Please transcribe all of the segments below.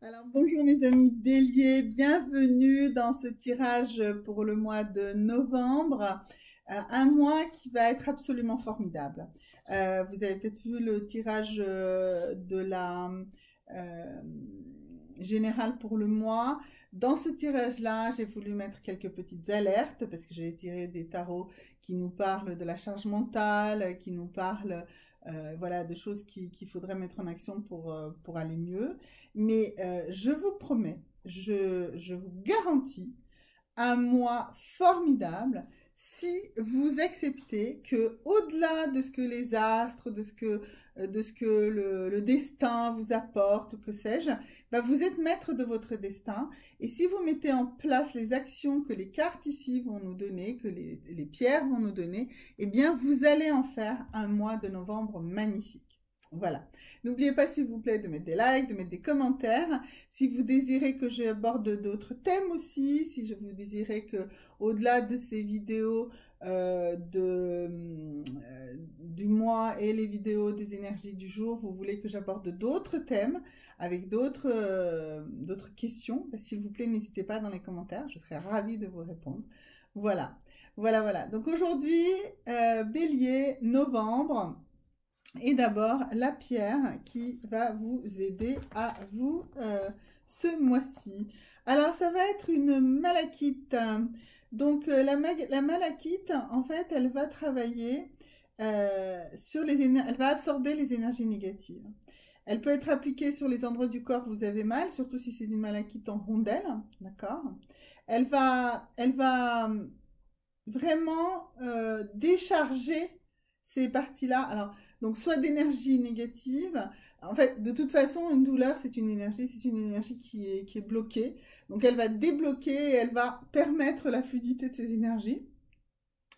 Alors bonjour mes amis Bélier, bienvenue dans ce tirage pour le mois de novembre, un mois qui va être absolument formidable. Vous avez peut-être vu le tirage de la euh, générale pour le mois. Dans ce tirage-là, j'ai voulu mettre quelques petites alertes parce que j'ai tiré des tarots qui nous parlent de la charge mentale, qui nous parlent voilà, de choses qu'il faudrait mettre en action pour aller mieux. Mais je vous promets, je vous garantis un mois formidable si vous acceptez que, au-delà de ce que les astres, de ce que le destin vous apporte, que sais-je, bah vous êtes maître de votre destin. Et si vous mettez en place les actions que les cartes ici vont nous donner, que les pierres vont nous donner, eh bien, vous allez en faire un mois de novembre magnifique. Voilà. N'oubliez pas, s'il vous plaît, de mettre des likes, de mettre des commentaires. Si vous désirez que j'aborde d'autres thèmes aussi, si vous désirez que, au-delà de ces vidéos du mois et les vidéos des énergies du jour, vous voulez que j'aborde d'autres thèmes avec d'autres questions, bah, s'il vous plaît, n'hésitez pas dans les commentaires. Je serai ravie de vous répondre. Voilà. Voilà. Donc aujourd'hui, Bélier, novembre. Et d'abord, la pierre qui va vous aider à vous ce mois-ci. Alors, ça va être une malachite. Donc, la malachite, en fait, elle va travailler sur les énergies, elle va absorber les énergies négatives. Elle peut être appliquée sur les endroits du corps où vous avez mal, surtout si c'est une malachite en rondelle, d'accord? Elle va vraiment décharger ces parties-là. Alors, donc, soit d'énergie négative. En fait, de toute façon, une douleur, c'est une énergie qui est bloquée. Donc, elle va débloquer et elle va permettre la fluidité de ces énergies.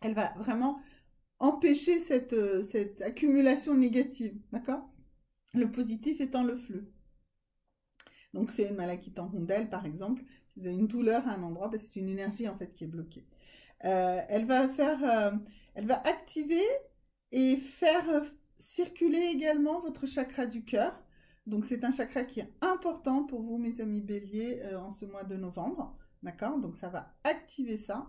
Elle va vraiment empêcher cette accumulation négative, d'accord? Le positif étant le flux. Donc, c'est une malachite en rondelle, par exemple. Si vous avez une douleur à un endroit, ben, c'est une énergie, en fait, qui est bloquée. Elle va activer et faire circuler également votre chakra du cœur. Donc c'est un chakra qui est important pour vous, mes amis Bélier, en ce mois de novembre. D'accord? Donc ça va activer ça.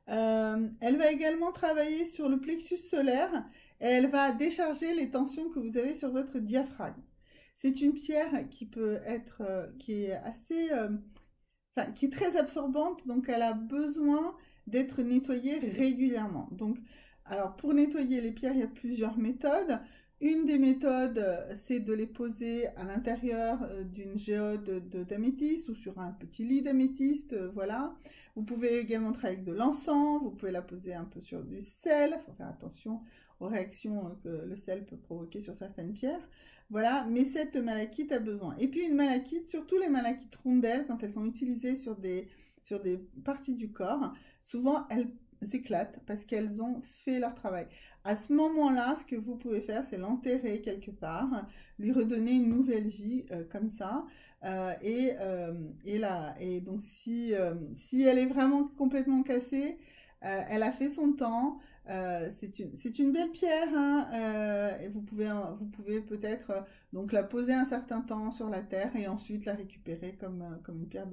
Elle va également travailler sur le plexus solaire et elle va décharger les tensions que vous avez sur votre diaphragme. C'est une pierre qui peut être, qui est assez, enfin, qui est très absorbante, donc elle a besoin d'être nettoyée régulièrement. Donc, alors pour nettoyer les pierres, il y a plusieurs méthodes. Une des méthodes, c'est de les poser à l'intérieur d'une géode d'améthyste ou sur un petit lit d'améthyste, voilà. Vous pouvez également travailler avec de l'encens, vous pouvez la poser un peu sur du sel, il faut faire attention aux réactions que le sel peut provoquer sur certaines pierres. Voilà, mais cette malachite a besoin. Et puis une malachite, surtout les malachites rondelles, quand elles sont utilisées sur des parties du corps, souvent elles s'éclatent parce qu'elles ont fait leur travail. À ce moment-là, ce que vous pouvez faire, c'est l'enterrer quelque part, lui redonner une nouvelle vie comme ça. Et donc si elle est vraiment complètement cassée, elle a fait son temps. C'est une belle pierre, hein, et vous pouvez peut-être donc la poser un certain temps sur la terre et ensuite la récupérer comme une pierre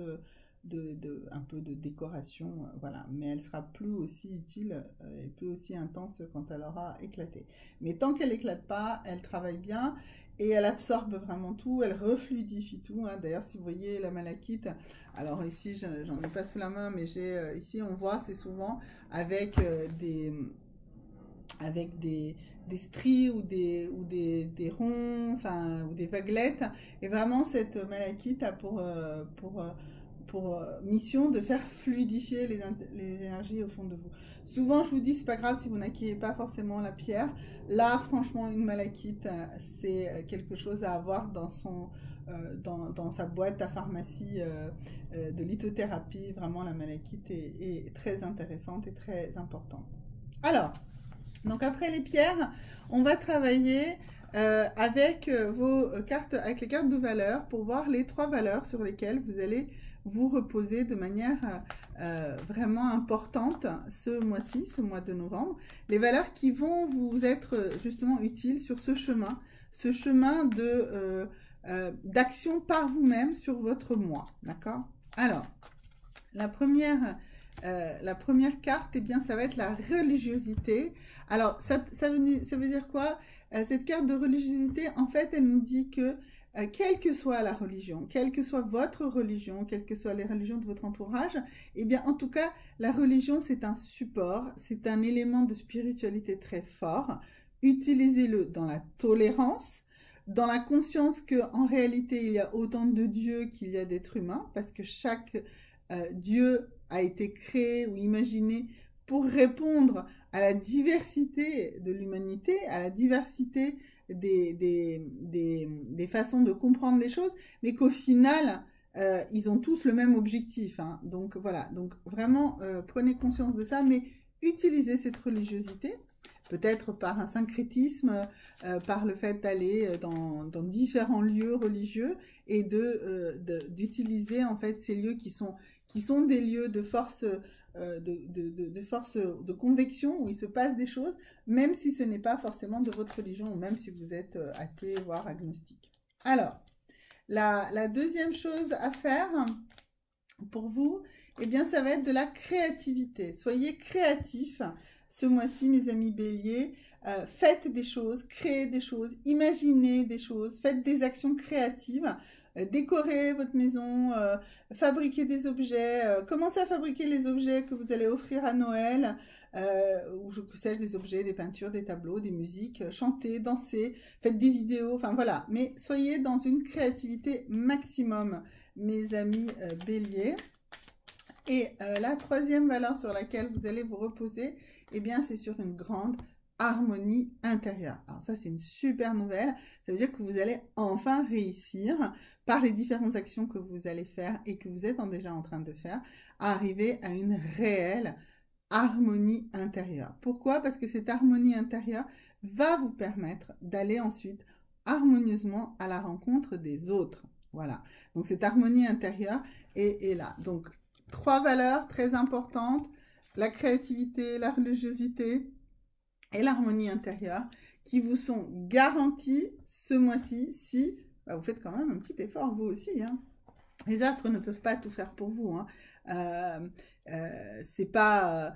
un peu de décoration, voilà. Mais elle sera plus aussi utile et plus aussi intense quand elle aura éclaté. Mais tant qu'elle n'éclate pas, elle travaille bien et elle absorbe vraiment tout, elle refluidifie tout, hein. D'ailleurs, si vous voyez la malachite, alors ici, j'en ai pas sous la main, mais ici, on voit, c'est souvent avec des stries ou des ronds, enfin, ou des vaguelettes. Et vraiment, cette malachite a pour mission de faire fluidifier les énergies au fond de vous. Souvent, je vous dis, c'est pas grave si vous n'acquérez pas forcément la pierre. Là, franchement, une malachite, c'est quelque chose à avoir dans sa boîte à pharmacie de lithothérapie. Vraiment, la malachite est très intéressante et très importante. Alors, donc après les pierres, on va travailler avec avec les cartes de valeur pour voir les 3 valeurs sur lesquelles vous allez vous reposer de manière vraiment importante ce mois-ci, ce mois de novembre. Les valeurs qui vont vous être justement utiles sur ce chemin de d'action par vous-même sur votre moi, d'accord? Alors, la première carte, eh bien, ça va être la religiosité. Alors, ça veut dire quoi? Cette carte de religiosité, en fait, elle nous dit que quelle que soit la religion, quelle que soit votre religion, quelles que soient les religions de votre entourage, eh bien, en tout cas, la religion, c'est un support, c'est un élément de spiritualité très fort. Utilisez-le dans la tolérance, dans la conscience qu'en réalité, il y a autant de dieux qu'il y a d'êtres humains, parce que chaque Dieu a été créé ou imaginé pour répondre à la diversité de l'humanité, à la diversité des façons de comprendre les choses, mais qu'au final, ils ont tous le même objectif. Hein. Donc voilà, donc vraiment, prenez conscience de ça, mais utilisez cette religiosité, peut-être par un syncrétisme, par le fait d'aller dans différents lieux religieux et d'utiliser en fait ces lieux qui sont des lieux de force, de conviction où il se passe des choses, même si ce n'est pas forcément de votre religion ou même si vous êtes athée, voire agnostique. Alors, la deuxième chose à faire pour vous, eh bien, ça va être de la créativité. Soyez créatifs. Ce mois-ci, mes amis béliers, faites des choses, créez des choses, imaginez des choses, faites des actions créatives, décorez votre maison, fabriquez des objets, commencez à fabriquer les objets que vous allez offrir à Noël, ou que sais-je, des objets, des peintures, des tableaux, des musiques, chantez, dansez, faites des vidéos, enfin voilà. Mais soyez dans une créativité maximum, mes amis béliers. Et la troisième valeur sur laquelle vous allez vous reposer, eh bien, c'est sur une grande harmonie intérieure. Alors ça, c'est une super nouvelle. Ça veut dire que vous allez enfin réussir, par les différentes actions que vous allez faire et que vous êtes déjà en train de faire, à arriver à une réelle harmonie intérieure. Pourquoi? Parce que cette harmonie intérieure va vous permettre d'aller ensuite harmonieusement à la rencontre des autres. Voilà. Donc, cette harmonie intérieure est là. Donc, 3 valeurs très importantes, la créativité, la religiosité et l'harmonie intérieure qui vous sont garanties ce mois-ci si vous faites quand même un petit effort vous aussi. Hein. Les astres ne peuvent pas tout faire pour vous. Hein. C'est pas...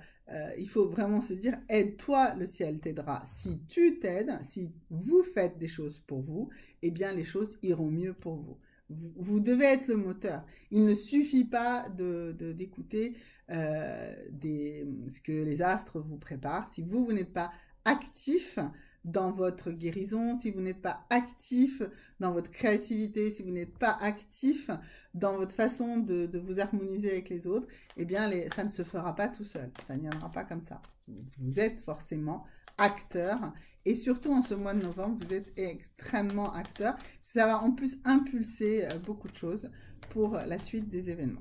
il faut vraiment se dire, aide-toi, le ciel t'aidera. Si tu t'aides, si vous faites des choses pour vous, eh bien les choses iront mieux pour vous. Vous devez être le moteur. Il ne suffit pas d'écouter ce que les astres vous préparent. Si vous n'êtes pas actif dans votre guérison, si vous n'êtes pas actif dans votre créativité, si vous n'êtes pas actif dans votre façon de vous harmoniser avec les autres, eh bien, ça ne se fera pas tout seul. Ça ne viendra pas comme ça. Vous êtes forcément acteur. Et surtout, en ce mois de novembre, vous êtes extrêmement acteur. Ça va en plus impulser beaucoup de choses pour la suite des événements.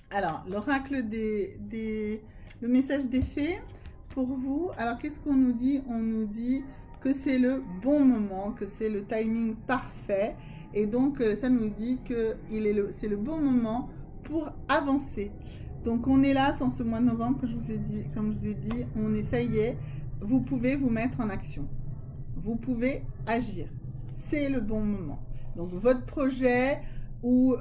Alors, l'oracle le message des fées pour vous. Alors, qu'est-ce qu'on nous dit? On nous dit que c'est le bon moment, que c'est le timing parfait. Et donc, ça nous dit que c'est le bon moment pour avancer. Donc, on est là, en ce mois de novembre, comme je vous ai dit, ça y est, vous pouvez vous mettre en action. Vous pouvez agir. C'est le bon moment. Donc, votre projet ou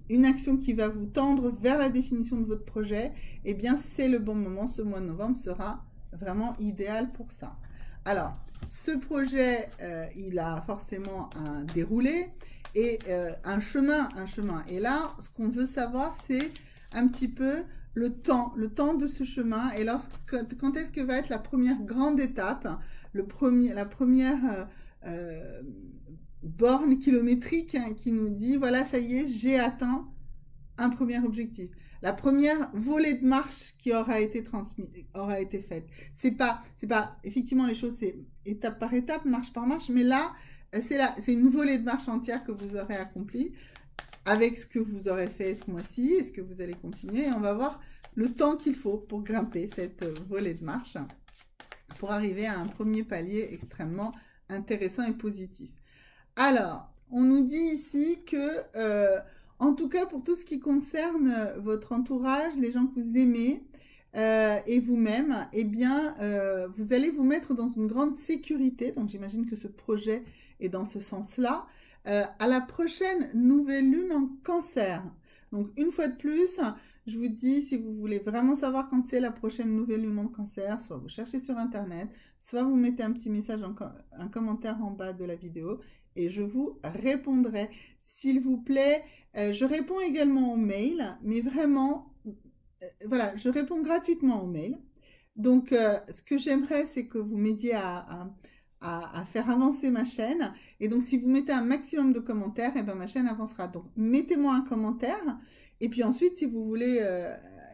une action qui va vous tendre vers la définition de votre projet, eh bien, c'est le bon moment. Ce mois de novembre sera vraiment idéal pour ça. Alors, ce projet, il a forcément un déroulé et un chemin. Et là, ce qu'on veut savoir, c'est un petit peu le temps de ce chemin. Et quand est-ce que va être la première grande étape, la première borne kilométrique qui nous dit, voilà, ça y est, j'ai atteint un premier objectif. La première volée de marche qui aura été faite. C'est pas, effectivement, les choses, c'est étape par étape, marche par marche, mais là, c'est une volée de marche entière que vous aurez accomplie avec ce que vous aurez fait ce mois-ci et ce que vous allez continuer. Et on va voir le temps qu'il faut pour grimper cette volée de marche pour arriver à un premier palier extrêmement intéressant et positif. Alors, on nous dit ici que, en tout cas pour tout ce qui concerne votre entourage, les gens que vous aimez et vous-même, eh bien, vous allez vous mettre dans une grande sécurité. Donc, j'imagine que ce projet est dans ce sens-là. à la prochaine nouvelle lune en Cancer. Donc, une fois de plus, je vous dis, si vous voulez vraiment savoir quand c'est la prochaine nouvelle lune en Cancer, soit vous cherchez sur Internet, soit vous mettez un petit message, un commentaire en bas de la vidéo, et je vous répondrai. S'il vous plaît, je réponds également aux mails, mais vraiment, voilà, je réponds gratuitement aux mails. Donc, ce que j'aimerais, c'est que vous m'aidiez à faire avancer ma chaîne. Et donc, si vous mettez un maximum de commentaires, et ben, ma chaîne avancera. Donc, mettez-moi un commentaire. Et puis ensuite, si vous voulez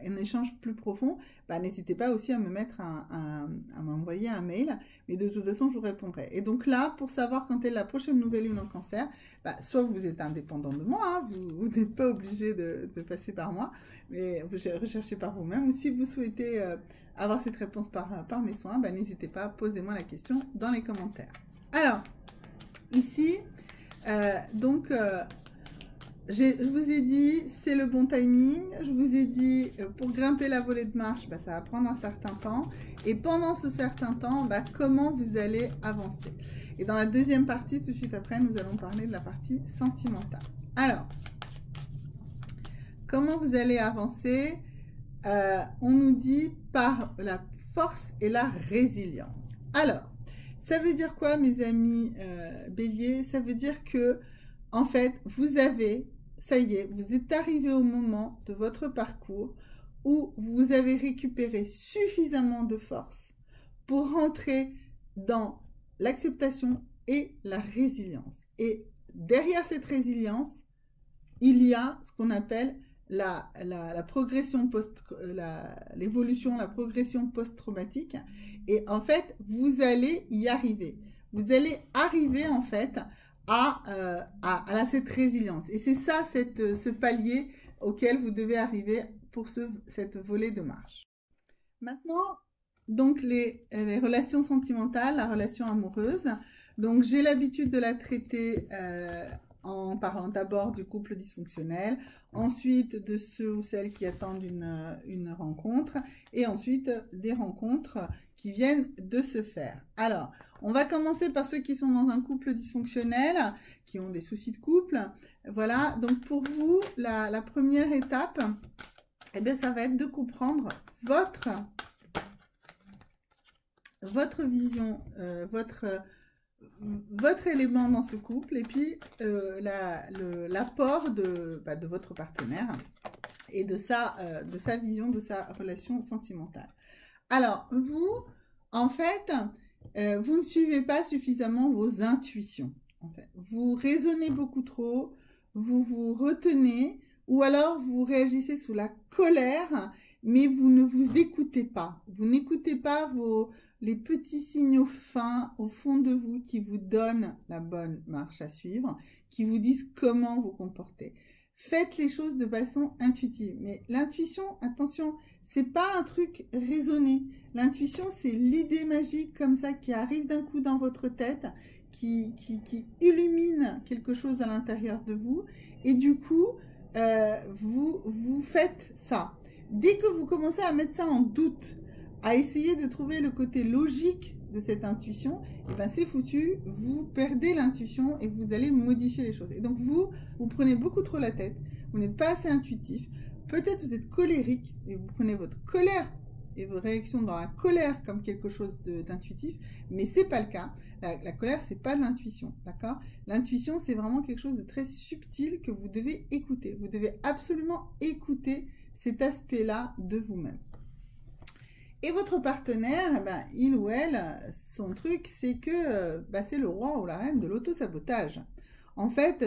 un échange plus profond, bah, n'hésitez pas aussi à me mettre à m'envoyer un mail. Mais de toute façon, je vous répondrai. Et donc là, pour savoir quand est la prochaine nouvelle lune en Cancer, bah, soit vous êtes indépendant de moi, hein, vous n'êtes pas obligé de passer par moi, mais vous recherchez par vous-même. Ou si vous souhaitez avoir cette réponse par mes soins, bah, n'hésitez pas, posez-moi la question dans les commentaires. Alors, ici, je vous ai dit, c'est le bon timing. Je vous ai dit, pour grimper la volée de marche, bah, ça va prendre un certain temps. Et pendant ce certain temps, bah, comment vous allez avancer. Et dans la deuxième partie, tout de suite après, nous allons parler de la partie sentimentale. Alors, comment vous allez avancer? On nous dit par la force et la résilience. Alors, ça veut dire quoi, mes amis béliers? Ça veut dire que, en fait, ça y est, vous êtes arrivé au moment de votre parcours où vous avez récupéré suffisamment de force pour rentrer dans l'acceptation et la résilience. Et derrière cette résilience, il y a ce qu'on appelle la progression l'évolution, la progression post-traumatique. Et en fait, vous allez y arriver. Vous allez arriver en fait à cette résilience. Et c'est ça, ce palier auquel vous devez arriver pour cette volée de marche. Maintenant, donc les relations sentimentales, la relation amoureuse. Donc j'ai l'habitude de la traiter en parlant d'abord du couple dysfonctionnel, ensuite de ceux ou celles qui attendent une rencontre, et ensuite des rencontres qui viennent de se faire. Alors, on va commencer par ceux qui sont dans un couple dysfonctionnel, qui ont des soucis de couple. Voilà, donc pour vous, la première étape, eh bien, ça va être de comprendre votre vision, votre élément dans ce couple, et puis l'apport de votre partenaire et de sa vision, de sa relation sentimentale. Alors, vous, en fait, vous ne suivez pas suffisamment vos intuitions. En fait. Vous raisonnez beaucoup trop, vous vous retenez, ou alors vous réagissez sous la colère, mais vous ne vous écoutez pas. Vous n'écoutez pas les petits signaux fins au fond de vous qui vous donnent la bonne marche à suivre, qui vous disent comment vous comporter. Faites les choses de façon intuitive. Mais l'intuition, attention, c'est pas un truc raisonné. L'intuition, c'est l'idée magique comme ça qui arrive d'un coup dans votre tête, qui illumine quelque chose à l'intérieur de vous. Et du coup, vous faites ça. Dès que vous commencez à mettre ça en doute, à essayer de trouver le côté logique de cette intuition, et ben c'est foutu, vous perdez l'intuition et vous allez modifier les choses. Et donc vous prenez beaucoup trop la tête, vous n'êtes pas assez intuitif, peut-être vous êtes colérique et vous prenez votre colère et vos réactions dans la colère comme quelque chose d'intuitif, mais c'est pas le cas. La colère, c'est pas de l'intuition, d'accord? L'intuition, c'est vraiment quelque chose de très subtil que vous devez écouter. Vous devez absolument écouter cet aspect-là de vous-même. Et votre partenaire, eh ben, il ou elle, son truc, c'est que c'est le roi ou la reine de l'auto-sabotage. En fait,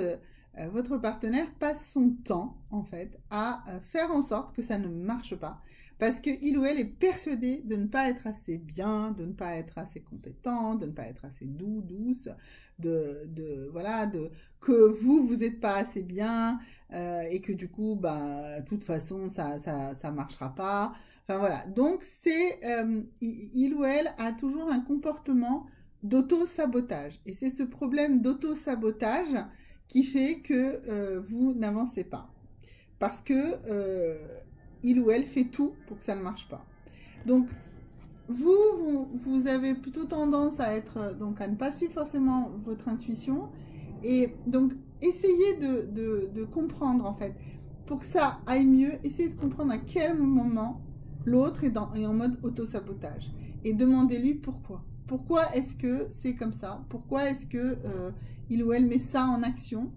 votre partenaire passe son temps, en fait, à faire en sorte que ça ne marche pas. Parce qu'il ou elle est persuadé de ne pas être assez bien, de ne pas être assez compétent, de ne pas être assez douce, que vous n'êtes pas assez bien et que du coup, de toute façon, ça marchera pas. Enfin voilà, donc il ou elle a toujours un comportement d'auto-sabotage. Et c'est ce problème d'auto-sabotage qui fait que vous n'avancez pas. Parce que il ou elle fait tout pour que ça ne marche pas. Donc, vous avez plutôt tendance à ne pas suivre forcément votre intuition Et donc, essayez de comprendre, en fait, pour que ça aille mieux, essayez de comprendre à quel moment l'autre est en mode auto-sabotage. Et demandez-lui pourquoi. Pourquoi est-ce que c'est comme ça? Pourquoi est-ce que il ou elle met ça en action?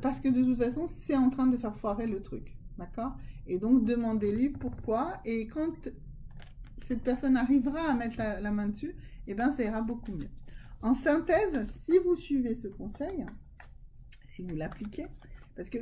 Parce que de toute façon, c'est en train de faire foirer le truc. D'accord? Et donc, demandez-lui pourquoi. Et quand cette personne arrivera à mettre la main dessus, eh ben, ça ira beaucoup mieux. En synthèse, si vous suivez ce conseil, si vous l'appliquez, parce que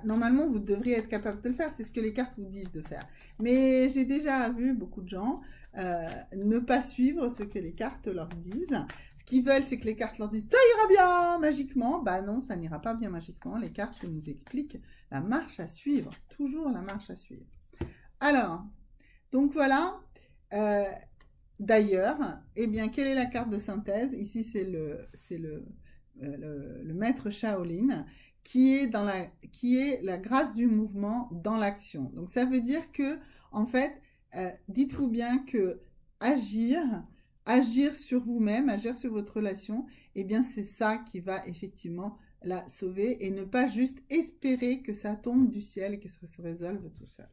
normalement, vous devriez être capable de le faire, c'est ce que les cartes vous disent de faire. Mais j'ai déjà vu beaucoup de gens ne pas suivre ce que les cartes leur disent. Ce qu'ils veulent, c'est que les cartes leur disent « ça ira bien magiquement ». Bah non, ça n'ira pas bien magiquement. Les cartes nous expliquent la marche à suivre, toujours la marche à suivre. Alors, donc voilà. D'ailleurs, eh bien, quelle est la carte de synthèse? Ici, c'est le maître Shaolin qui est la grâce du mouvement dans l'action. Donc, ça veut dire que, en fait, dites-vous bien que agir sur vous-même, agir sur votre relation, eh bien, c'est ça qui va effectivement la sauver et ne pas juste espérer que ça tombe du ciel et que ça se résolve tout seul.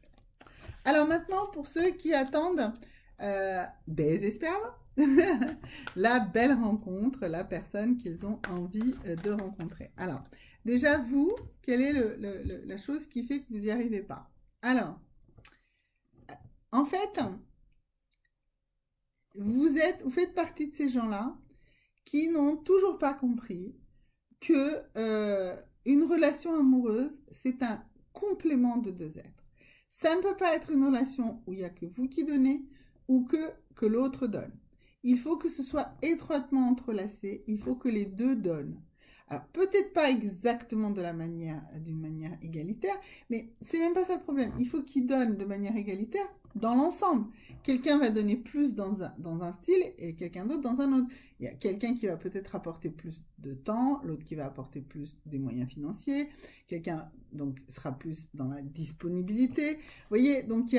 Alors maintenant, pour ceux qui attendent désespérément la belle rencontre, la personne qu'ils ont envie de rencontrer. Alors, déjà vous, quelle est la chose qui fait que vous n'y arrivez pas? Alors, en fait, vous faites partie de ces gens-là qui n'ont toujours pas compris que une relation amoureuse, c'est un complément de deux êtres. Ça ne peut pas être une relation où il n'y a que vous qui donnez ou que l'autre donne. Il faut que ce soit étroitement entrelacé, il faut que les deux donnent. Alors, peut-être pas exactement d'une manière égalitaire, mais c'est même pas ça le problème. Il faut qu'ils donnent de manière égalitaire dans l'ensemble. Quelqu'un va donner plus dans un style et quelqu'un d'autre dans un autre. Il y a quelqu'un qui va peut-être apporter plus de temps, l'autre qui va apporter plus des moyens financiers, quelqu'un donc sera plus dans la disponibilité. Vous voyez, donc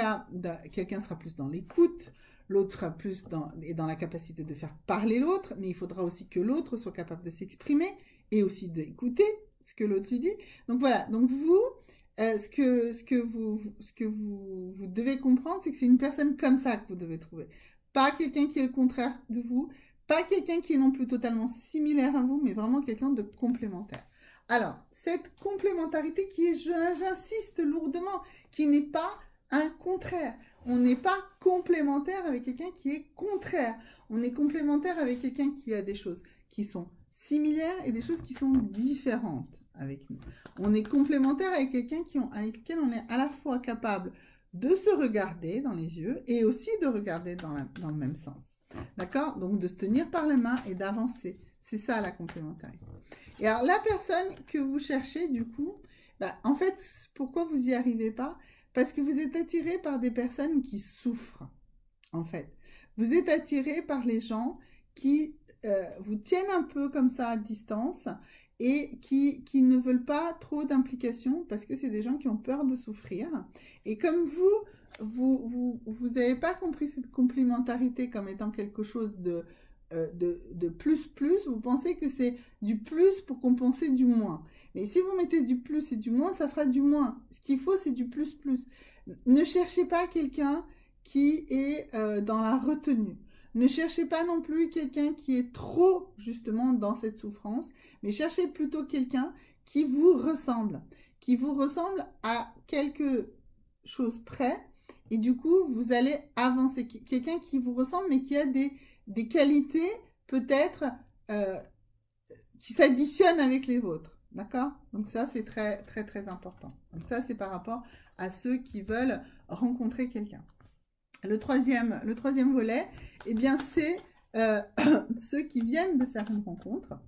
quelqu'un sera plus dans l'écoute, l'autre sera plus dans la capacité de faire parler l'autre, mais il faudra aussi que l'autre soit capable de s'exprimer et aussi d'écouter ce que l'autre lui dit. Donc voilà, donc vous, ce que vous devez comprendre, c'est que c'est une personne comme ça que vous devez trouver. Pas quelqu'un qui est le contraire de vous, pas quelqu'un qui est non plus totalement similaire à vous, mais vraiment quelqu'un de complémentaire. Alors, cette complémentarité qui est, j'insiste lourdement, qui n'est pas un contraire. On n'est pas complémentaire avec quelqu'un qui est contraire. On est complémentaire avec quelqu'un qui a des choses qui sont similaires et des choses qui sont différentes avec nous. On est complémentaire avec quelqu'un avec lequel on est à la fois capable de se regarder dans les yeux et aussi de regarder dans le même sens. D'accord? Donc, de se tenir par la main et d'avancer. C'est ça, la complémentarité. Et alors, la personne que vous cherchez, du coup, en fait, pourquoi vous n'y arrivez pas? Parce que vous êtes attiré par des personnes qui souffrent, en fait. Vous êtes attiré par les gens qui vous tiennent un peu comme ça à distance et qui ne veulent pas trop d'implication parce que c'est des gens qui ont peur de souffrir. Et comme vous n'avez pas compris cette complémentarité comme étant quelque chose de plus, vous pensez que c'est du plus pour compenser du moins. Mais si vous mettez du plus et du moins, ça fera du moins. Ce qu'il faut, c'est du plus. Ne cherchez pas quelqu'un qui est dans la retenue. Ne cherchez pas non plus quelqu'un qui est trop, justement, dans cette souffrance, mais cherchez plutôt quelqu'un qui vous ressemble à quelque chose près, et du coup, vous allez avancer. Quelqu'un qui vous ressemble, mais qui a des qualités, peut-être, qui s'additionnent avec les vôtres. D'accord? Donc ça, c'est très, très, très important. Donc ça, c'est par rapport à ceux qui veulent rencontrer quelqu'un. Le troisième volet, eh bien, c'est ceux qui viennent de faire une rencontre.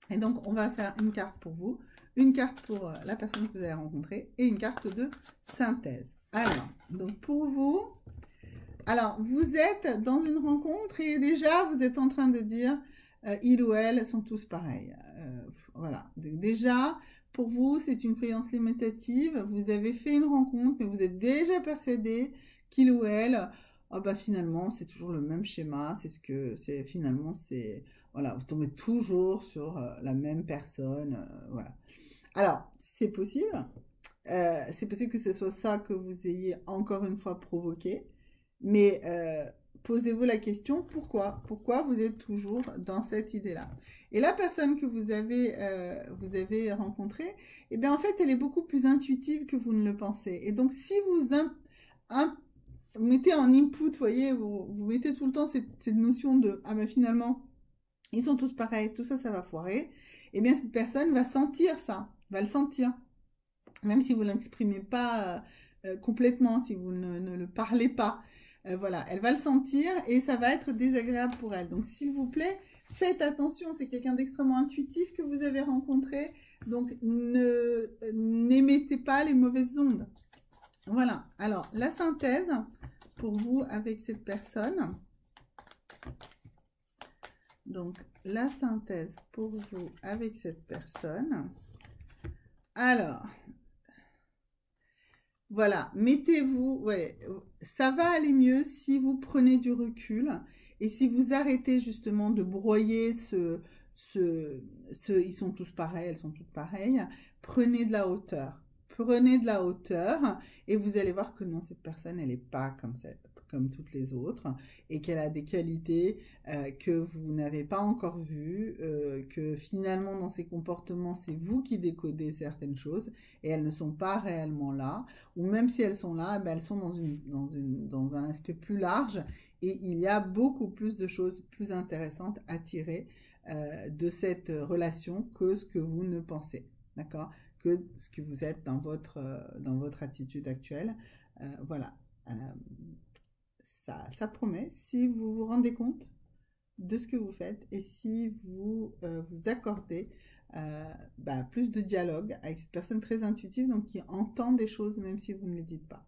Et donc, on va faire une carte pour vous, une carte pour la personne que vous avez rencontrée et une carte de synthèse. Alors, donc pour vous, alors, vous êtes dans une rencontre et déjà, vous êtes en train de dire, il ou elle sont tous pareils. Voilà. Donc, déjà, pour vous, c'est une croyance limitative. Vous avez fait une rencontre, mais vous êtes déjà persuadé qu'il ou elle, oh bah finalement, c'est toujours le même schéma. Finalement, Voilà, vous tombez toujours sur la même personne. Voilà. Alors, c'est possible. C'est possible que ce soit ça que vous ayez encore une fois provoqué. Mais posez-vous la question, pourquoi? Pourquoi vous êtes toujours dans cette idée-là? Et la personne que vous avez rencontrée, eh bien, en fait, elle est beaucoup plus intuitive que vous ne le pensez. Et donc, si vous mettez en input, vous voyez, vous mettez tout le temps cette notion de « Ah ben finalement, ils sont tous pareils, tout ça, ça va foirer », eh bien, cette personne va sentir ça, va le sentir. Même si vous ne l'exprimez pas complètement, si vous ne le parlez pas. Voilà, elle va le sentir et ça va être désagréable pour elle. Donc, s'il vous plaît, faites attention. C'est quelqu'un d'extrêmement intuitif que vous avez rencontré. Donc, n'émettez pas les mauvaises ondes. Voilà. Alors, la synthèse pour vous avec cette personne. Donc, la synthèse pour vous avec cette personne. Alors, voilà, mettez-vous, ouais, ça va aller mieux si vous prenez du recul et si vous arrêtez justement de broyer ils sont tous pareils, elles sont toutes pareilles. Prenez de la hauteur. Prenez de la hauteur et vous allez voir que non, cette personne, elle n'est pas comme toutes les autres et qu'elle a des qualités que vous n'avez pas encore vues, que finalement dans ses comportements, c'est vous qui décodez certaines choses et elles ne sont pas réellement là, ou même si elles sont là, ben elles sont dans un aspect plus large et il y a beaucoup plus de choses plus intéressantes à tirer de cette relation que ce que vous ne pensez, d'accord? Que ce que vous êtes dans votre attitude actuelle. Voilà. Ça promet, si vous vous rendez compte de ce que vous faites et si vous vous accordez plus de dialogue avec cette personne très intuitive, donc qui entend des choses même si vous ne les dites pas.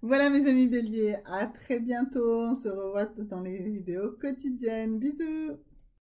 Voilà mes amis béliers, à très bientôt, on se revoit dans les vidéos quotidiennes. Bisous!